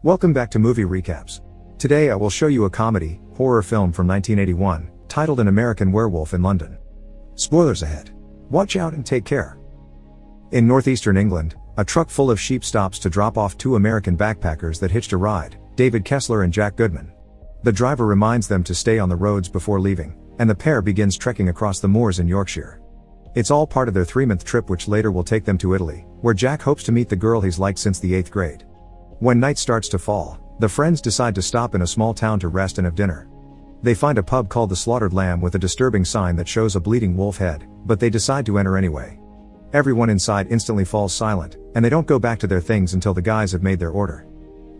Welcome back to Movie Recaps. Today I will show you a comedy, horror film from 1981, titled An American Werewolf in London. Spoilers ahead. Watch out and take care. In northeastern England, a truck full of sheep stops to drop off two American backpackers that hitched a ride, David Kessler and Jack Goodman. The driver reminds them to stay on the roads before leaving, and the pair begins trekking across the moors in Yorkshire. It's all part of their 3-month trip, which later will take them to Italy, where Jack hopes to meet the girl he's liked since the 8th grade. When night starts to fall, the friends decide to stop in a small town to rest and have dinner. They find a pub called the Slaughtered Lamb with a disturbing sign that shows a bleeding wolf head, but they decide to enter anyway. Everyone inside instantly falls silent, and they don't go back to their things until the guys have made their order.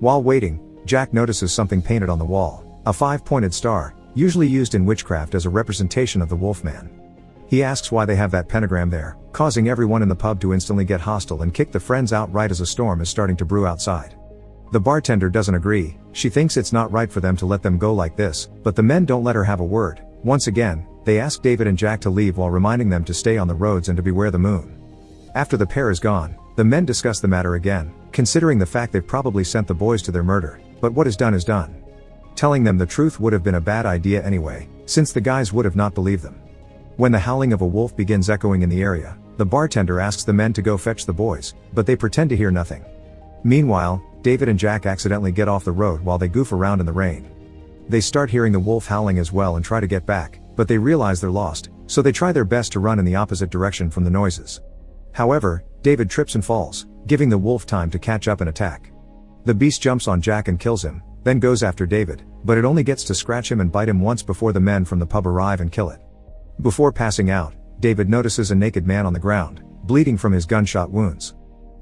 While waiting, Jack notices something painted on the wall, a 5-pointed star, usually used in witchcraft as a representation of the Wolfman. He asks why they have that pentagram there, causing everyone in the pub to instantly get hostile and kick the friends out right as a storm is starting to brew outside. The bartender doesn't agree. She thinks it's not right for them to let them go like this, but the men don't let her have a word. Once again, they ask David and Jack to leave while reminding them to stay on the roads and to beware the moon. After the pair is gone, the men discuss the matter again, considering the fact they've probably sent the boys to their murder, but what is done is done. Telling them the truth would have been a bad idea anyway, since the guys would have not believed them. When the howling of a wolf begins echoing in the area, the bartender asks the men to go fetch the boys, but they pretend to hear nothing. Meanwhile, David and Jack accidentally get off the road while they goof around in the rain. They start hearing the wolf howling as well and try to get back, but they realize they're lost, so they try their best to run in the opposite direction from the noises. However, David trips and falls, giving the wolf time to catch up and attack. The beast jumps on Jack and kills him, then goes after David, but it only gets to scratch him and bite him once before the men from the pub arrive and kill it. Before passing out, David notices a naked man on the ground, bleeding from his gunshot wounds.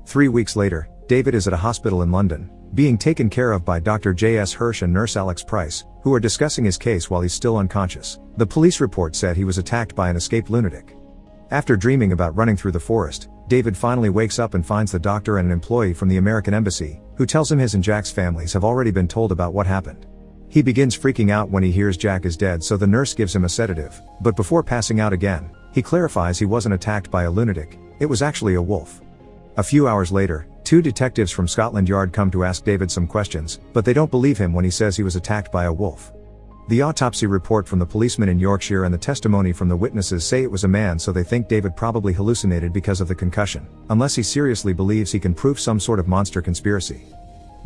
3 weeks later, David is at a hospital in London, being taken care of by Dr. J.S. Hirsch and Nurse Alex Price, who are discussing his case while he's still unconscious. The police report said he was attacked by an escaped lunatic. After dreaming about running through the forest, David finally wakes up and finds the doctor and an employee from the American embassy, who tells him his and Jack's families have already been told about what happened. He begins freaking out when he hears Jack is dead, so the nurse gives him a sedative, but before passing out again, he clarifies he wasn't attacked by a lunatic, it was actually a wolf. A few hours later, 2 detectives from Scotland Yard come to ask David some questions, but they don't believe him when he says he was attacked by a wolf. The autopsy report from the policeman in Yorkshire and the testimony from the witnesses say it was a man, so they think David probably hallucinated because of the concussion, unless he seriously believes he can prove some sort of monster conspiracy.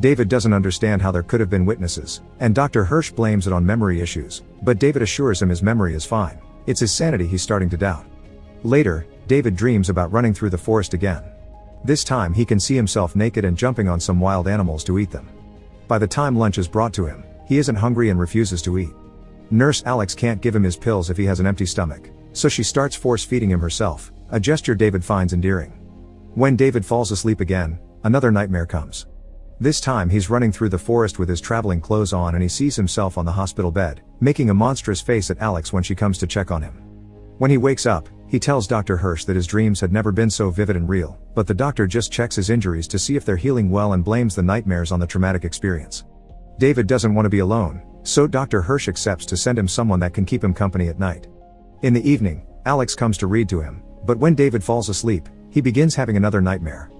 David doesn't understand how there could have been witnesses, and Dr. Hirsch blames it on memory issues, but David assures him his memory is fine. It's his sanity he's starting to doubt. Later, David dreams about running through the forest again. This time he can see himself naked and jumping on some wild animals to eat them. By the time lunch is brought to him, he isn't hungry and refuses to eat. Nurse Alex can't give him his pills if he has an empty stomach, so she starts force-feeding him herself, a gesture David finds endearing. When David falls asleep again, another nightmare comes. This time he's running through the forest with his traveling clothes on and he sees himself on the hospital bed, making a monstrous face at Alex when she comes to check on him. When he wakes up, he tells Dr. Hirsch that his dreams had never been so vivid and real, but the doctor just checks his injuries to see if they're healing well and blames the nightmares on the traumatic experience. David doesn't want to be alone, so Dr. Hirsch accepts to send him someone that can keep him company at night. In the evening, Alex comes to read to him, but when David falls asleep, he begins having another nightmare.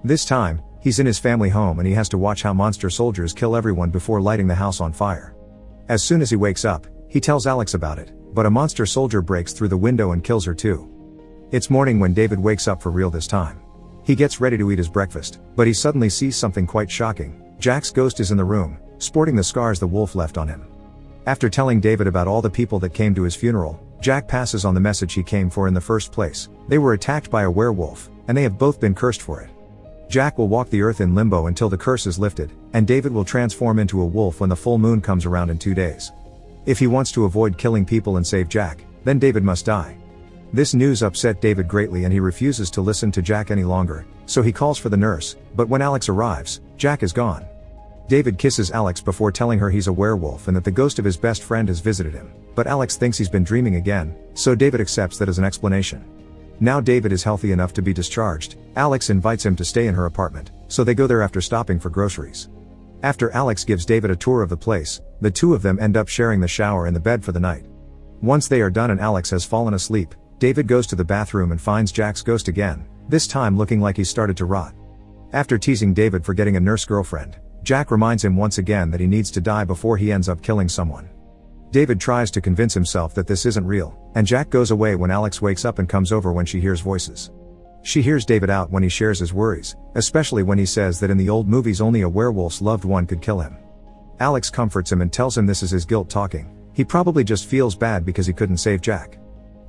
This time, he's in his family home and he has to watch how monster soldiers kill everyone before lighting the house on fire. As soon as he wakes up, he tells Alex about it, but a monster soldier breaks through the window and kills her too. It's morning when David wakes up for real this time. He gets ready to eat his breakfast, but he suddenly sees something quite shocking. Jack's ghost is in the room, sporting the scars the wolf left on him. After telling David about all the people that came to his funeral, Jack passes on the message he came for in the first place. They were attacked by a werewolf, and they have both been cursed for it. Jack will walk the earth in limbo until the curse is lifted, and David will transform into a wolf when the full moon comes around in 2 days. If he wants to avoid killing people and save Jack, then David must die. This news upset David greatly and he refuses to listen to Jack any longer, so he calls for the nurse, but when Alex arrives, Jack is gone. David kisses Alex before telling her he's a werewolf and that the ghost of his best friend has visited him, but Alex thinks he's been dreaming again, so David accepts that as an explanation. Now David is healthy enough to be discharged. Alex invites him to stay in her apartment, so they go there after stopping for groceries. After Alex gives David a tour of the place, the two of them end up sharing the shower and the bed for the night. Once they are done and Alex has fallen asleep, David goes to the bathroom and finds Jack's ghost again, this time looking like he's started to rot. After teasing David for getting a nurse girlfriend, Jack reminds him once again that he needs to die before he ends up killing someone. David tries to convince himself that this isn't real, and Jack goes away when Alex wakes up and comes over when she hears voices. She hears David out when he shares his worries, especially when he says that in the old movies only a werewolf's loved one could kill him. Alex comforts him and tells him this is his guilt talking. He probably just feels bad because he couldn't save Jack.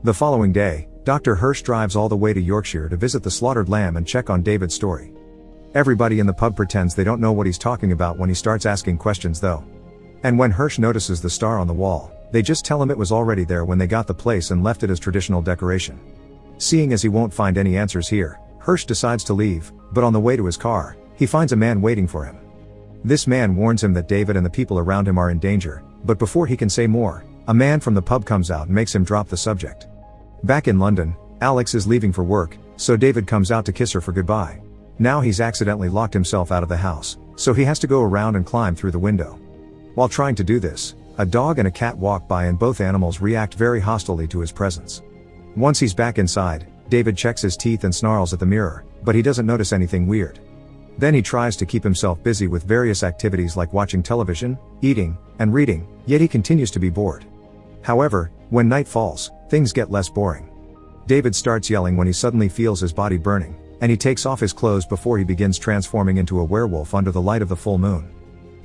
The following day, Dr. Hirsch drives all the way to Yorkshire to visit the slaughtered lamb and check on David's story. Everybody in the pub pretends they don't know what he's talking about when he starts asking questions though. And when Hirsch notices the star on the wall, they just tell him it was already there when they got the place and left it as traditional decoration. Seeing as he won't find any answers here, Hirsch decides to leave, but on the way to his car, he finds a man waiting for him. This man warns him that David and the people around him are in danger, but before he can say more, a man from the pub comes out and makes him drop the subject. Back in London, Alex is leaving for work, so David comes out to kiss her for goodbye. Now he's accidentally locked himself out of the house, so he has to go around and climb through the window. While trying to do this, a dog and a cat walk by and both animals react very hostilely to his presence. Once he's back inside, David checks his teeth and snarls at the mirror, but he doesn't notice anything weird. Then he tries to keep himself busy with various activities like watching television, eating, and reading, yet he continues to be bored. However, when night falls, things get less boring. David starts yelling when he suddenly feels his body burning, and he takes off his clothes before he begins transforming into a werewolf under the light of the full moon.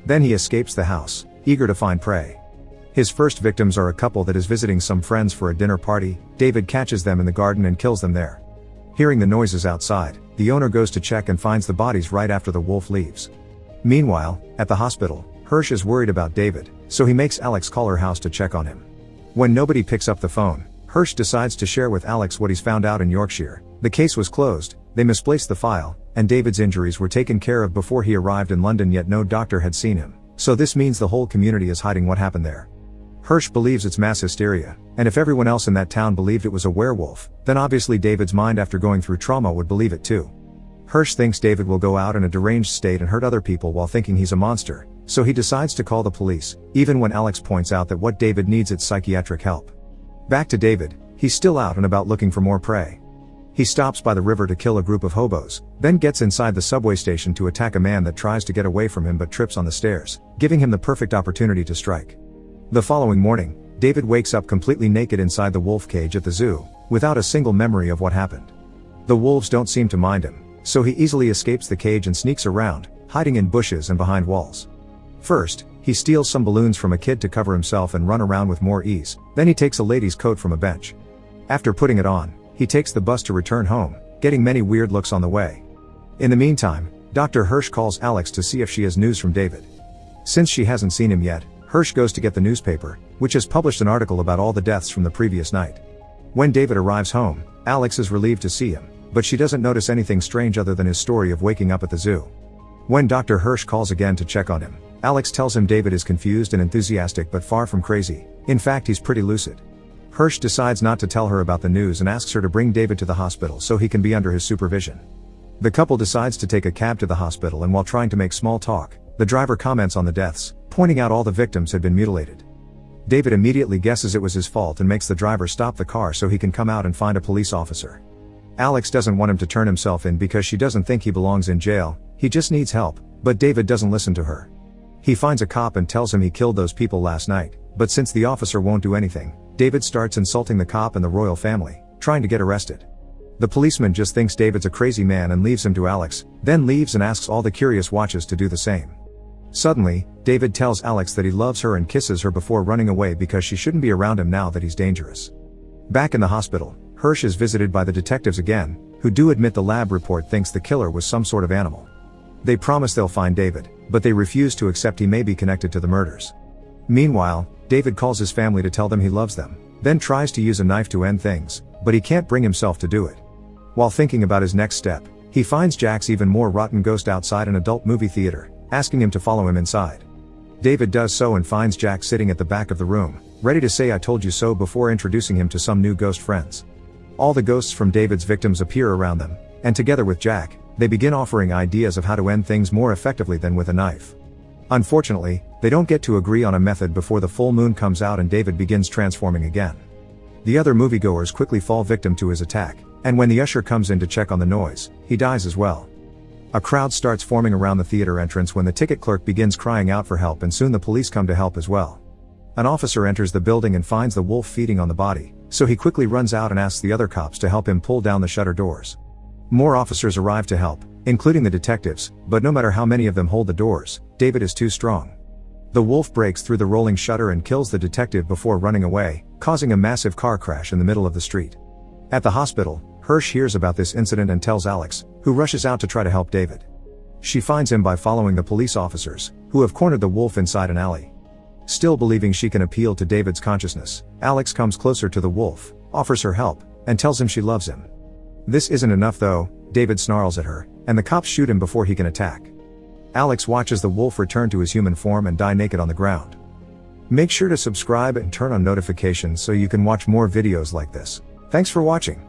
Then he escapes the house, eager to find prey. His first victims are a couple that is visiting some friends for a dinner party. David catches them in the garden and kills them there. Hearing the noises outside, the owner goes to check and finds the bodies right after the wolf leaves. Meanwhile, at the hospital, Hirsch is worried about David, so he makes Alex call her house to check on him. When nobody picks up the phone, Hirsch decides to share with Alex what he's found out in Yorkshire. The case was closed, they misplaced the file, and David's injuries were taken care of before he arrived in London, yet no doctor had seen him, so this means the whole community is hiding what happened there. Hirsch believes it's mass hysteria, and if everyone else in that town believed it was a werewolf, then obviously David's mind after going through trauma would believe it too. Hirsch thinks David will go out in a deranged state and hurt other people while thinking he's a monster, so he decides to call the police, even when Alex points out that what David needs is psychiatric help. Back to David, he's still out and about looking for more prey. He stops by the river to kill a group of hobos, then gets inside the subway station to attack a man that tries to get away from him but trips on the stairs, giving him the perfect opportunity to strike. The following morning, David wakes up completely naked inside the wolf cage at the zoo, without a single memory of what happened. The wolves don't seem to mind him, so he easily escapes the cage and sneaks around, hiding in bushes and behind walls. First, he steals some balloons from a kid to cover himself and run around with more ease, then he takes a lady's coat from a bench. After putting it on, he takes the bus to return home, getting many weird looks on the way. In the meantime, Dr. Hirsch calls Alex to see if she has news from David. Since she hasn't seen him yet, Hirsch goes to get the newspaper, which has published an article about all the deaths from the previous night. When David arrives home, Alex is relieved to see him, but she doesn't notice anything strange other than his story of waking up at the zoo. When Dr. Hirsch calls again to check on him, Alex tells him David is confused and enthusiastic but far from crazy. In fact, he's pretty lucid. Hirsch decides not to tell her about the news and asks her to bring David to the hospital so he can be under his supervision. The couple decides to take a cab to the hospital, and while trying to make small talk, the driver comments on the deaths, pointing out all the victims had been mutilated. David immediately guesses it was his fault and makes the driver stop the car so he can come out and find a police officer. Alex doesn't want him to turn himself in because she doesn't think he belongs in jail, he just needs help, but David doesn't listen to her. He finds a cop and tells him he killed those people last night, but since the officer won't do anything, David starts insulting the cop and the royal family, trying to get arrested. The policeman just thinks David's a crazy man and leaves him to Alex, then leaves and asks all the curious watches to do the same. Suddenly, David tells Alex that he loves her and kisses her before running away because she shouldn't be around him now that he's dangerous. Back in the hospital, Hirsch is visited by the detectives again, who do admit the lab report thinks the killer was some sort of animal. They promise they'll find David, but they refuse to accept he may be connected to the murders. Meanwhile, David calls his family to tell them he loves them, then tries to use a knife to end things, but he can't bring himself to do it. While thinking about his next step, he finds Jack's even more rotten ghost outside an adult movie theater, asking him to follow him inside. David does so and finds Jack sitting at the back of the room, ready to say "I told you so" before introducing him to some new ghost friends. All the ghosts from David's victims appear around them, and together with Jack, they begin offering ideas of how to end things more effectively than with a knife. Unfortunately, they don't get to agree on a method before the full moon comes out and David begins transforming again. The other moviegoers quickly fall victim to his attack, and when the usher comes in to check on the noise, he dies as well. A crowd starts forming around the theater entrance when the ticket clerk begins crying out for help, and soon the police come to help as well. An officer enters the building and finds the wolf feeding on the body, so he quickly runs out and asks the other cops to help him pull down the shutter doors. More officers arrive to help, including the detectives, but no matter how many of them hold the doors, David is too strong. The wolf breaks through the rolling shutter and kills the detective before running away, causing a massive car crash in the middle of the street. At the hospital, Hirsch hears about this incident and tells Alex, who rushes out to try to help David. She finds him by following the police officers, who have cornered the wolf inside an alley. Still believing she can appeal to David's consciousness, Alex comes closer to the wolf, offers her help, and tells him she loves him. This isn't enough though. David snarls at her, and the cops shoot him before he can attack. Alex watches the wolf return to his human form and die naked on the ground. Make sure to subscribe and turn on notifications so you can watch more videos like this. Thanks for watching.